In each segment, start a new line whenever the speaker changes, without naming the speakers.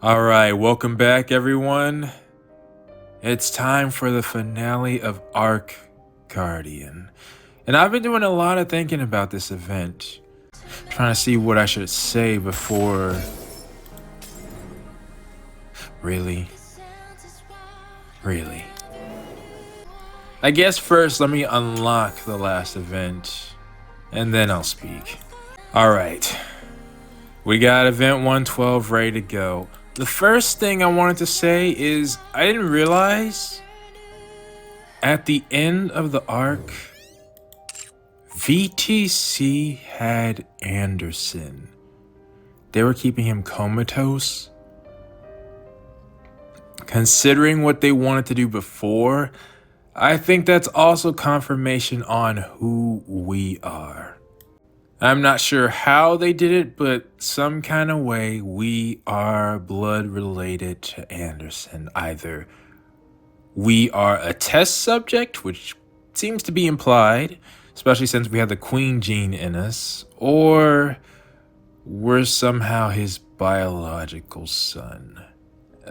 All right, welcome back, everyone. It's time for the finale of Arc Guardian. And I've been doing a lot of thinking about this event, trying to see what I should say before. Really? Really? I guess first let me unlock the last event, and then I'll speak. All right. We got event 112 ready to go. The first thing I wanted to say is I didn't realize at the end of the arc, VTC had Anderson. They were keeping him comatose. Considering what they wanted to do before, I think that's also confirmation on who we are. I'm not sure how they did it, but some kind of way we are blood related to Anderson. Either we are a test subject, which seems to be implied, especially since we have the Queen gene in us, or we're somehow his biological son.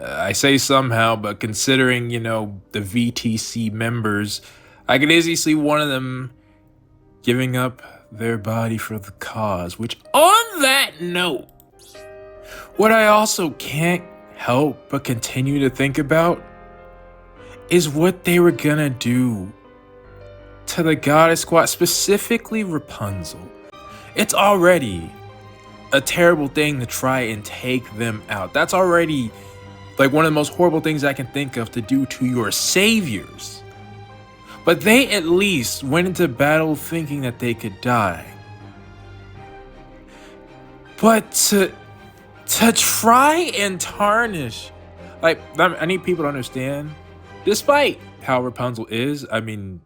I say somehow, but considering, the VTC members, I could easily see one of them giving up their body for the cause. Which, on that note, what I also can't help but continue to think about is what they were gonna do to the Goddess Squad, specifically Rapunzel. It's already a terrible thing to try and take them out. That's already like one of the most horrible things I can think of to do to your saviors. But they at least went into battle thinking that they could die. But to try and tarnish, I need people to understand, despite how Rapunzel is,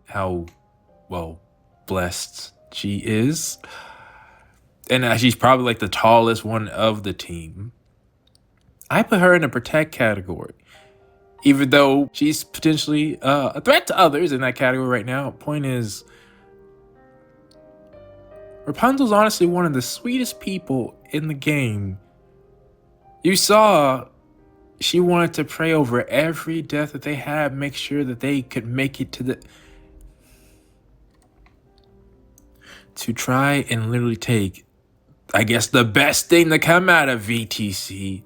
how, blessed she is, and she's probably the tallest one of the team, I put her in a protect category. Even though she's potentially a threat to others in that category right now. Point is, Rapunzel's honestly one of the sweetest people in the game. You saw she wanted to pray over every death that they had, make sure that they could make it to try and literally take, I guess, the best thing to come out of VTC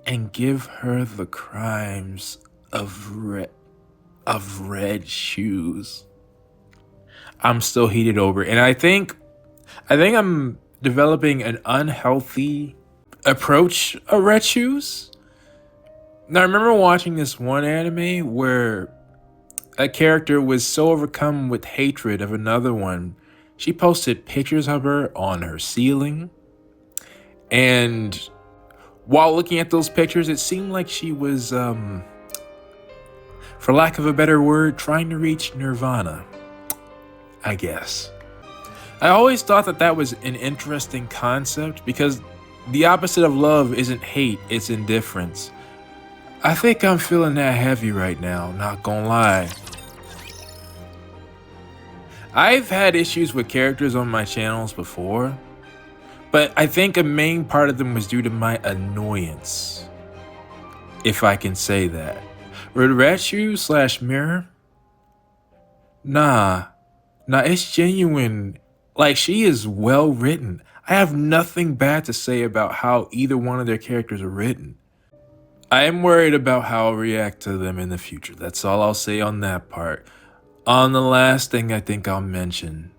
and give her the crimes of red shoes. I'm still heated over it. And I think I'm developing an unhealthy approach of red shoes. Now I remember watching this one anime where a character was so overcome with hatred of another one, she posted pictures of her on her ceiling, and while looking at those pictures, it seemed like she was, for lack of a better word, trying to reach nirvana, I guess. I always thought that was an interesting concept because the opposite of love isn't hate, it's indifference. I think I'm feeling that heavy right now, not gonna lie. I've had issues with characters on my channels before, but I think a main part of them was due to my annoyance, if I can say that. Redshoe / Mirror? Nah, it's genuine. She is well written. I have nothing bad to say about how either one of their characters are written. I am worried about how I'll react to them in the future. That's all I'll say on that part. On the last thing I think I'll mention.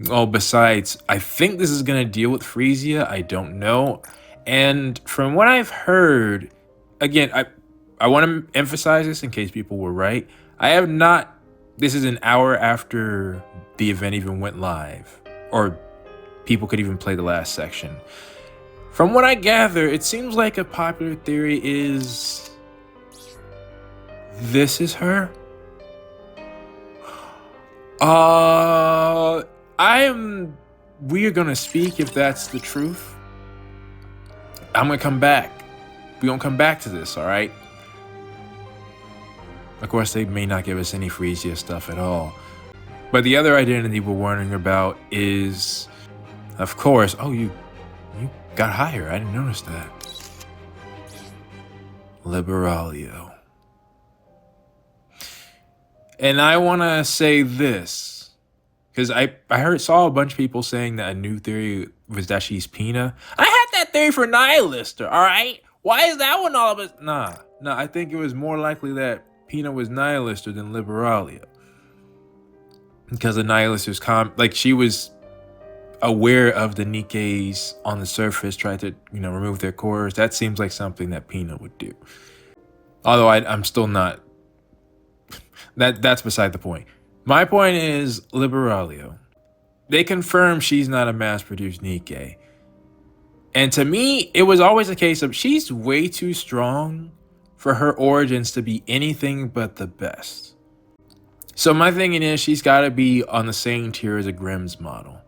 Oh, besides, I think this is going to deal with Frisia. I don't know. And from what I've heard, again, I want to emphasize this in case people were right. This is an hour after the event even went live, or people could even play the last section. From what I gather, it seems like a popular theory is this is her. We're gonna speak if that's the truth. I'm gonna come back. We're gonna come back to this, alright? Of course, they may not give us any Frisia stuff at all. But the other identity we're wondering about is, of course, you got higher. I didn't notice that. Liberalia. And I want to say this, because saw a bunch of people saying that a new theory was that she's Pina. I had that theory for Nihilister, all right? Why is that one all of us? Nah, I think it was more likely that Pina was Nihilister than Liberalia. Because the Nihilister's she was aware of the Nikke's on the surface, tried to, remove their cores. That seems like something that Pina would do. Although I'm still not. That's beside the point. My point is Liberalia. They confirm she's not a mass-produced Nikke. And to me, it was always a case of she's way too strong for her origins to be anything but the best. So my thinking is she's got to be on the same tier as a Grimm's model.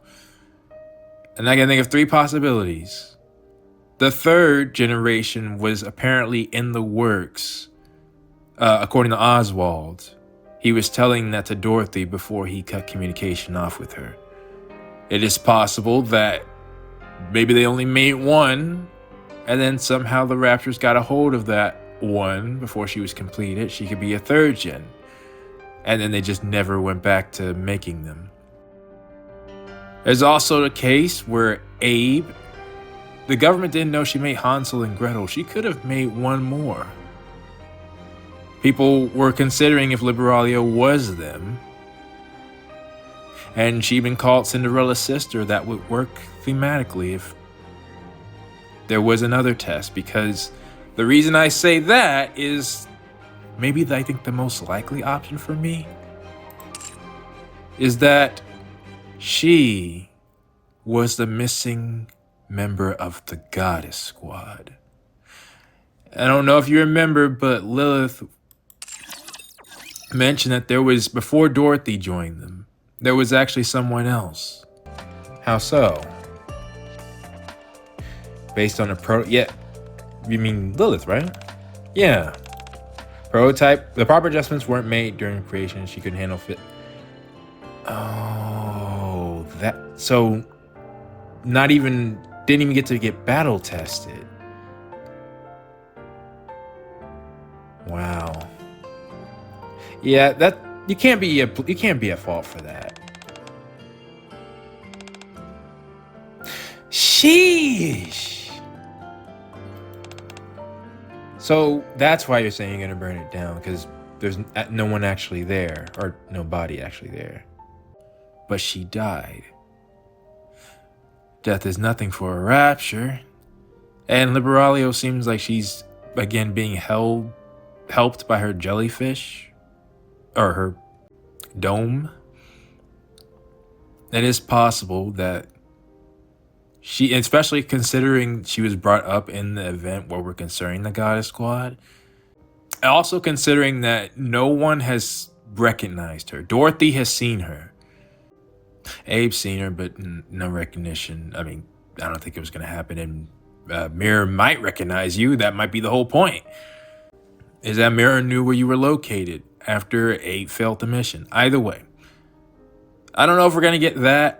And I can think of 3 possibilities. The 3rd generation was apparently in the works, according to Oswald. He was telling that to Dorothy before he cut communication off with her. It is possible that maybe they only made one, and then somehow the Raptors got a hold of that one before she was completed. She could be a 3rd gen. And then they just never went back to making them. There's also the case where Abe, the government didn't know she made Hansel and Gretel. She could have made one more. People were considering if Liberalia was them. And she even called Cinderella's sister. That would work thematically if there was another test. Because the reason I say that is maybe I think the most likely option for me is that she was the missing member of the Goddess Squad. I don't know if you remember, but Lilith mentioned that there was, before Dorothy joined them, there was actually someone else. How so? Based on a yeah, you mean Lilith, right? Yeah. Prototype, the proper adjustments weren't made during creation. She couldn't handle fit. Oh, so didn't even get to get battle tested. Wow. Yeah, you can't be at fault for that. Sheesh. So that's why you're saying you're gonna burn it down, because there's no one actually there, or no body actually there. But she died. Death is nothing for a rapture. And Liberalia seems like she's, again, being helped by her jellyfish, or her dome. It is possible that she, especially considering she was brought up in the event where we're concerning the Goddess Squad, also considering that no one has recognized her. Dorothy has seen her. Abe's seen her, but no recognition. I mean, I don't think it was going to happen. And Mirror might recognize you. That might be the whole point. Is that Mirror knew where you were located after Abe failed the mission. Either way, I don't know if we're going to get that.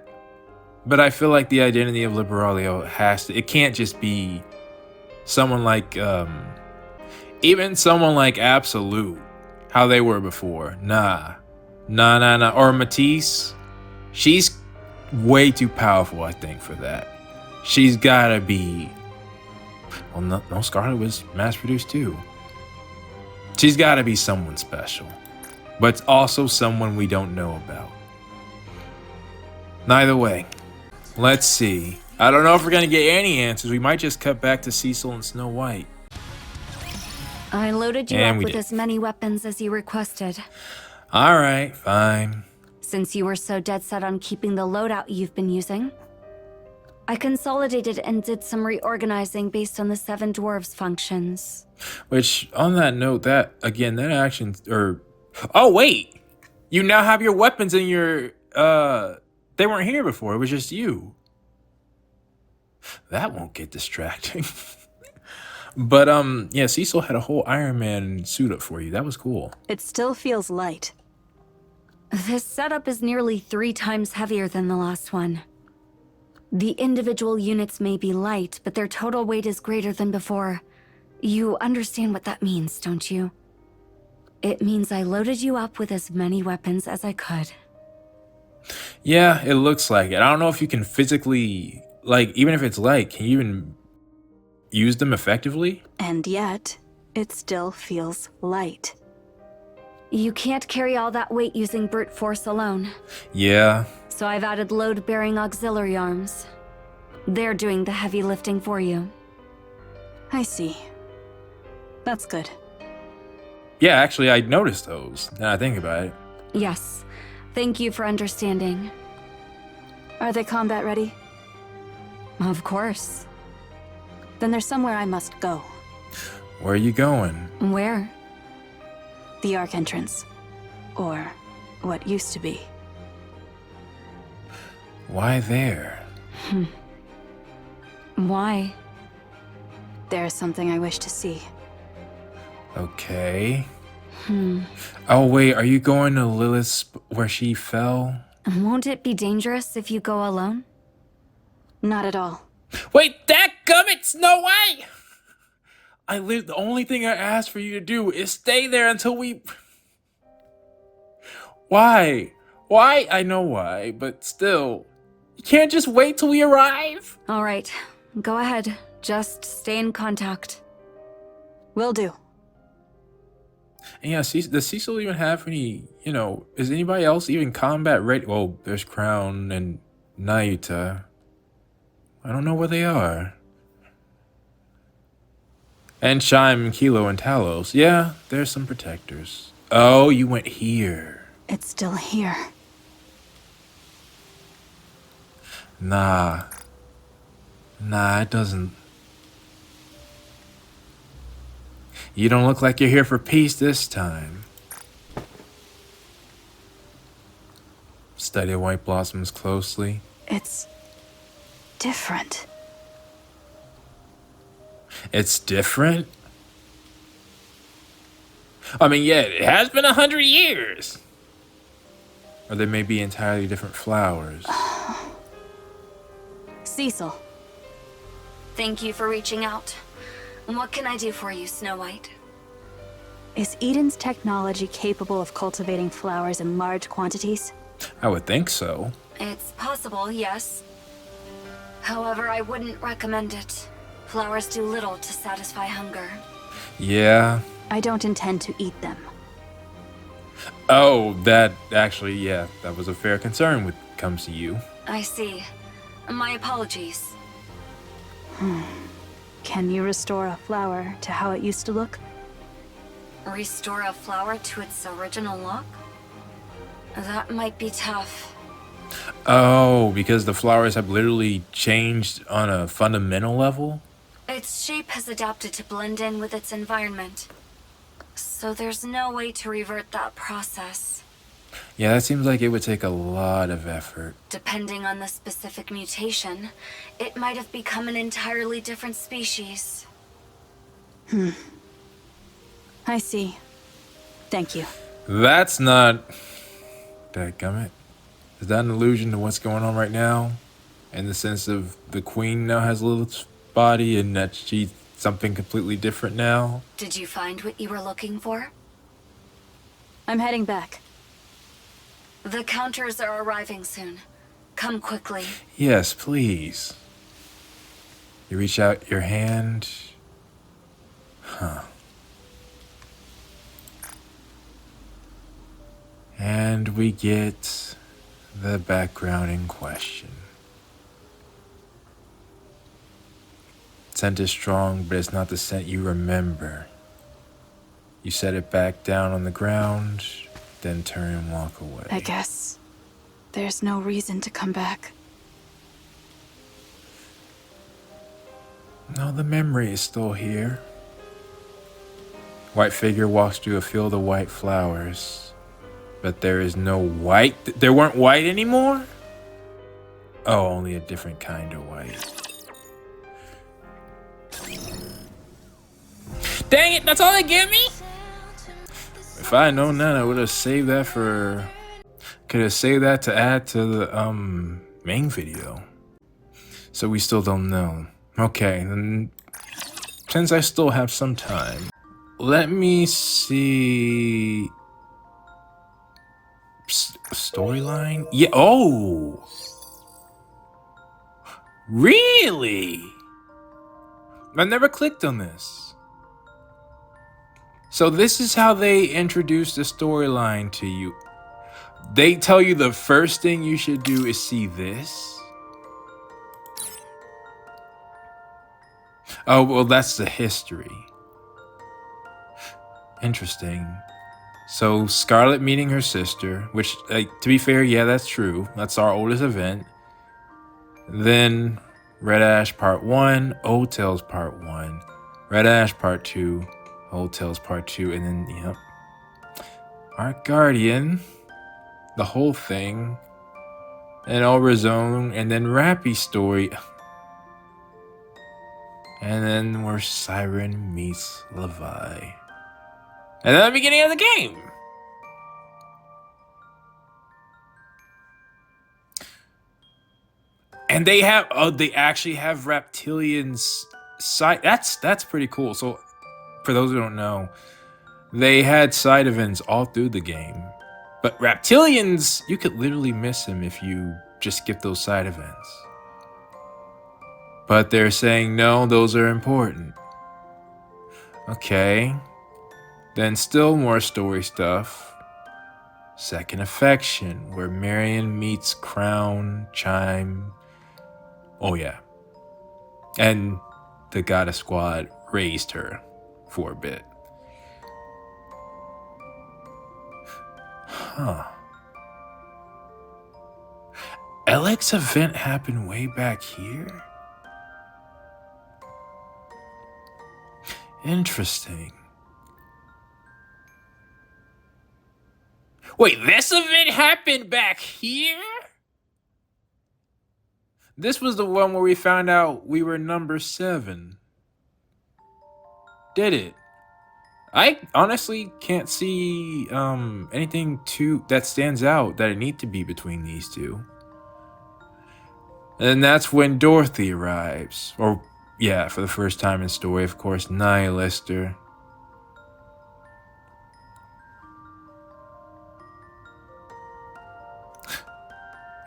But I feel like the identity of Liberalia it can't just be someone like, even someone like Absolute, how they were before. Nah. Or Matisse, she's way too powerful, I think, for that. She's gotta be, well, no, Scarlet was mass-produced too. She's gotta be someone special, but also someone we don't know about. Neither way. Let's see. I don't know if we're going to get any answers. We might just cut back to Cecil and Snow White.
I loaded you up with as many weapons as you requested.
All right, fine.
Since you were so dead set on keeping the loadout you've been using, I consolidated and did some reorganizing based on the 7 dwarves functions.
Which, on that note, that action, oh, wait! You now have your weapons in your, they weren't here before. It was just you. That won't get distracting. But, yeah, Cecil had a whole Iron Man suit up for you. That was cool.
It still feels light.
This setup is nearly 3 times heavier than the last one. The individual units may be light, but their total weight is greater than before. You understand what that means, don't you? It means I loaded you up with as many weapons as I could.
Yeah, it looks like it. I don't know if you can physically, like, even if it's light, can you even use them effectively?
And yet, it still feels light.
You can't carry all that weight using brute force alone.
Yeah.
So I've added load-bearing auxiliary arms. They're doing the heavy lifting for you.
I see. That's good.
Yeah, actually, I noticed those, now I think about it.
Yes. Thank you for understanding.
Are they combat ready?
Of course.
Then there's somewhere I must go.
Where are you going?
Where?
The Ark entrance. Or what used to be.
Why there?
Why?
There is something I wish to see.
Okay. Oh, wait, are you going to Lilith's where she fell?
Won't it be dangerous if you go alone?
Not at all.
Wait, dadgummit, Snow White! The only thing I asked for you to do is stay there until we... Why? Why? I know why, but still. You can't just wait till we arrive?
All right. Go ahead. Just stay in contact.
Will do.
And yeah, does Cecil even have any, is anybody else even combat ready? Well, there's Crown and Naita. I don't know where they are. And Chime, Kilo, and Talos. Yeah, there's some protectors. Oh, you went here.
It's still here.
Nah, it doesn't. You don't look like you're here for peace this time. Study White Blossoms closely.
It's different.
It's different? I mean, yeah, it has been 100 years. Or they may be entirely different flowers.
Cecil.
Thank you for reaching out. What can I do for you, Snow White?
Is Eden's technology capable of cultivating flowers in large quantities?
I would think so.
It's possible, yes. However, I wouldn't recommend it. Flowers do little to satisfy hunger.
Yeah.
I don't intend to eat them.
Oh, that actually, yeah, that was a fair concern when it comes to you.
I see. My apologies.
Can you restore a flower to how it used to look?
Restore a flower to its original look? That might be tough.
Oh, because the flowers have literally changed on a fundamental level?
Its shape has adapted to blend in with its environment. So there's no way to revert that process.
Yeah, that seems like it would take a lot of effort.
Depending on the specific mutation, it might have become an entirely different species.
I see. Thank you.
That's not... Dadgummit. Is that an allusion to what's going on right now? In the sense of the queen now has Lilith's body and that she's something completely different now?
Did you find what you were looking for?
I'm heading back.
The counters are arriving soon. Come quickly.
Yes, please. You reach out your hand. Huh. And we get the background in question. Scent is strong, but it's not the scent you remember. You set it back down on the ground, then turn and walk away.
I guess there's no reason to come back.
No, the memory is still here. White figure walks through a field of white flowers. But there is no white. There weren't white anymore? Oh, only a different kind of white. Dang it, that's all they give me? If I had known that, I would have saved that for... Could have saved that to add to the, main video. So we still don't know. Okay, then since I still have some time, let me see. Storyline? Yeah. Oh, really? I never clicked on this. So this is how they introduce the storyline to you. They tell you the first thing you should do is see this. Oh, well, that's the history. Interesting. So Scarlet meeting her sister, which, to be fair, yeah, that's true. That's our oldest event. Then Red Ash Part 1, Old Tales Part 1, Red Ash Part 2, Old Tales Part 2, and then, yep, Arc Guardian, the whole thing, and Aurazone, and then Rappy story. And then where Siren meets Levi. And then the beginning of the game. And they actually have Reptilian's side. That's pretty cool. So for those who don't know, they had side events all through the game. But Reptilians, you could literally miss him if you just skip those side events. But they're saying, no, those are important. Okay. Then still more story stuff. Second Affection, where Marion meets Crown, Chime. Oh yeah. And the Goddess Squad raised her for a bit. Huh. LX event happened way back here? Interesting. Wait, this event happened back here? This was the one where we found out we were number 7. Did it? I honestly can't see anything that stands out that it need to be between these two. And that's when Dorothy arrives. Or, yeah, for the first time in story, of course, Nihilister.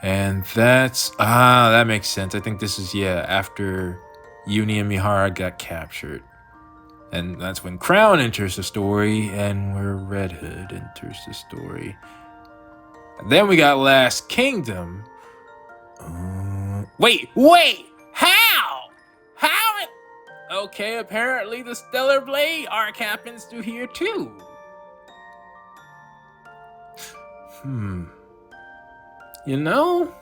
And that makes sense. I think this is, after Uni and Mihara got captured. And that's when Crown enters the story, and where Red Hood enters the story. And then we got Last Kingdom. Wait! How? Okay, apparently the Stellar Blade arc happens through here too. You know?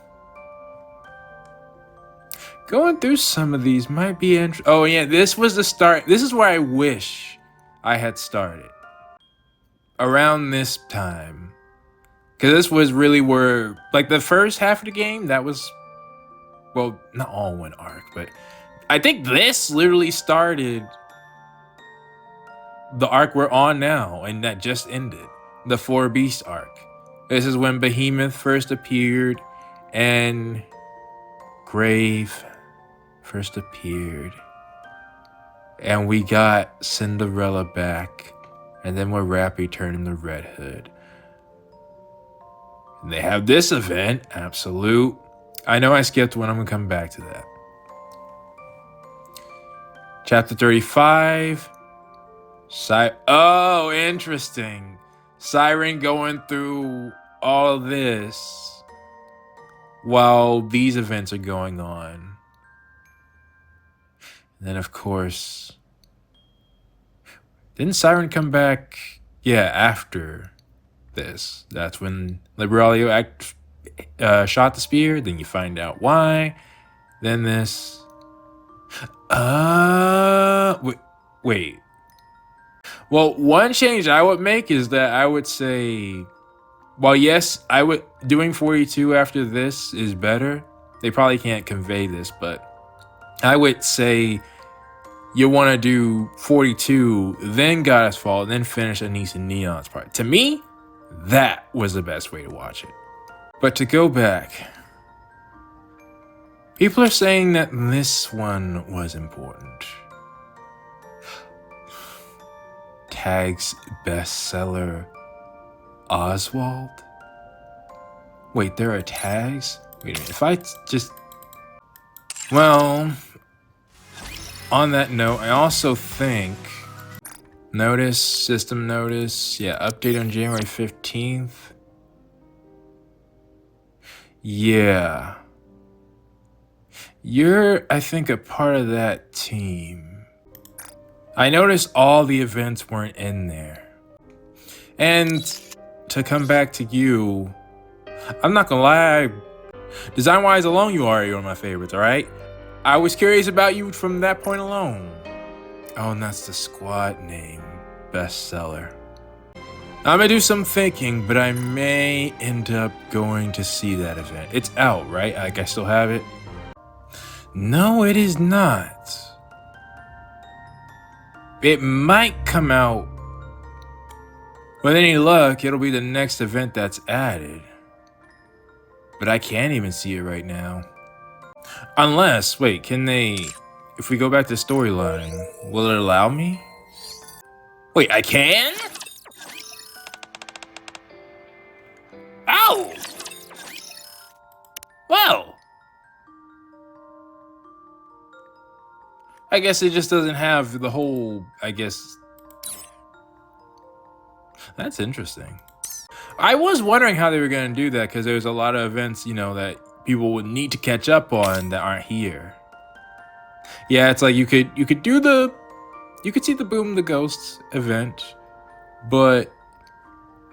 Going through some of these might be interesting. Oh yeah, this was the start. This is where I wish I had started. Around this time. Because this was really where, like, the first half of the game, that was, well, not all one arc, but I think this literally started the arc we're on now, and that just ended. The Four Beasts arc. This is when Behemoth first appeared, and Grave first appeared. And we got Cinderella back, and then we're Rappy turning the Red Hood. And they have this event, Absolute. I know I skipped one, I'm gonna come back to that. Chapter 35. Oh, interesting. Siren going through all this while these events are going on. And then, of course, didn't Siren come back? Yeah, after this. That's when Liberalia shot the spear. Then you find out why. Then this. Wait. Well, one change I would make is that I would say, well, yes, doing 42 after this is better. They probably can't convey this, but I would say you want to do 42, then Goddess Fall, then finish Anise and Neon's part. To me, that was the best way to watch it. But to go back, People are saying that this one was important. Tag's bestseller, Oswald? Wait, there are tags? Wait a minute, if I just... Well, on that note, I also think... Notice, system notice, yeah, update on January 15th. Yeah. You're, I think, a part of that team. I noticed all the events weren't in there. And to come back to you, I'm not gonna lie, design-wise alone, you are one of my favorites, alright? I was curious about you from that point alone. Oh, and that's the squad name, bestseller. I'm gonna do some thinking, but I may end up going to see that event. It's out, right? Like, I still have it? No, it is not. It might come out. With any luck, it'll be the next event that's added. But I can't even see it right now. Unless, wait, can they... If we go back to storyline, will it allow me? Wait, I can? Ow! Well, I guess it just doesn't have the whole, I guess. That's interesting. I was wondering how they were going to do that because there's a lot of events, you know, that people would need to catch up on that aren't here. Yeah, it's like you could do the, you could see the Boom the Ghosts event, but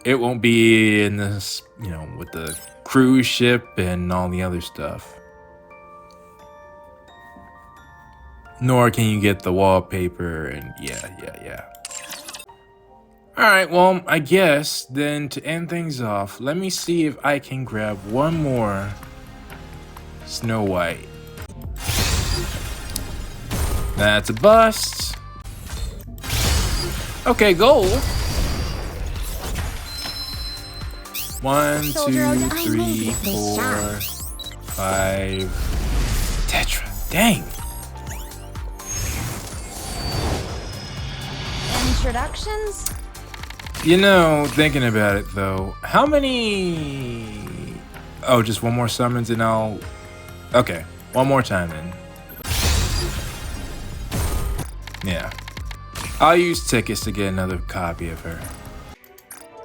it won't be in this, you know, with the cruise ship and all the other stuff. Nor can you get the wallpaper and yeah. Alright, well, I guess then to end things off, let me see if I can grab one more Snow White. That's a bust. Okay, gold. 1, 2, 3, 4, 5. Tetra. Dang.
Introductions?
You know, thinking about it though, how many... Oh, just one more summons and I'll... Okay, one more time then. Yeah. I'll use tickets to get another copy of her.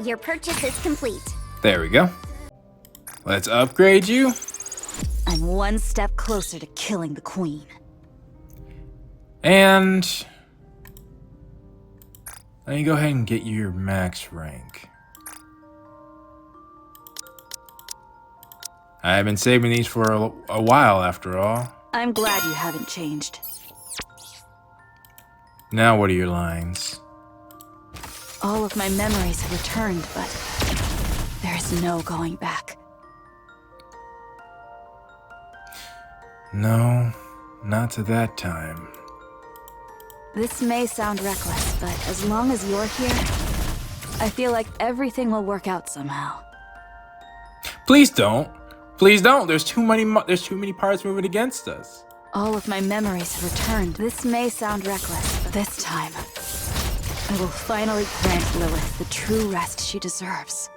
Your purchase is complete.
There we go. Let's upgrade you.
I'm one step closer to killing the queen.
And... let me go ahead and get you your max rank. I've been saving these for a while after all.
I'm glad you haven't changed.
Now what are your lines?
All of my memories have returned, but there is no going back.
No, not to that time.
This may sound reckless, but as long as you're here, I feel like everything will work out somehow.
Please don't. Please don't. There's too many parts moving against us.
All of my memories have returned. This may sound reckless, but this time, I will finally grant Lilith the true rest she deserves.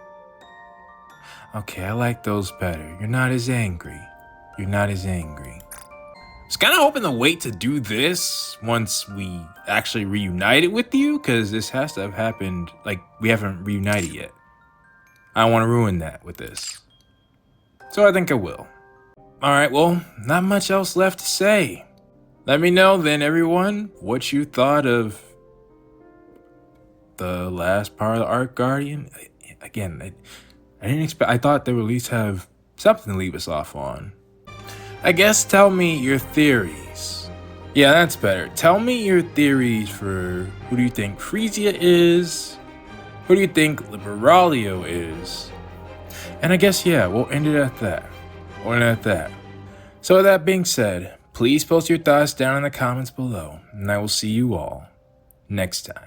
Okay, I like those better. You're not as angry. You're not as angry. I was kind of hoping to wait to do this once we actually reunited with you, because this has to have happened, like, we haven't reunited yet. I don't want to ruin that with this. So I think I will. Alright, well, not much else left to say. Let me know then, everyone, what you thought of the last part of the Arc Guardian. Again, I didn't expect, I thought they would at least have something to leave us off on. I guess tell me your theories. Yeah, that's better. Tell me your theories for who do you think Frisia is? Who do you think Liberalia is? And I guess, yeah, we'll end it at that. We'll end it at that. So with that being said, please post your thoughts down in the comments below, and I will see you all next time.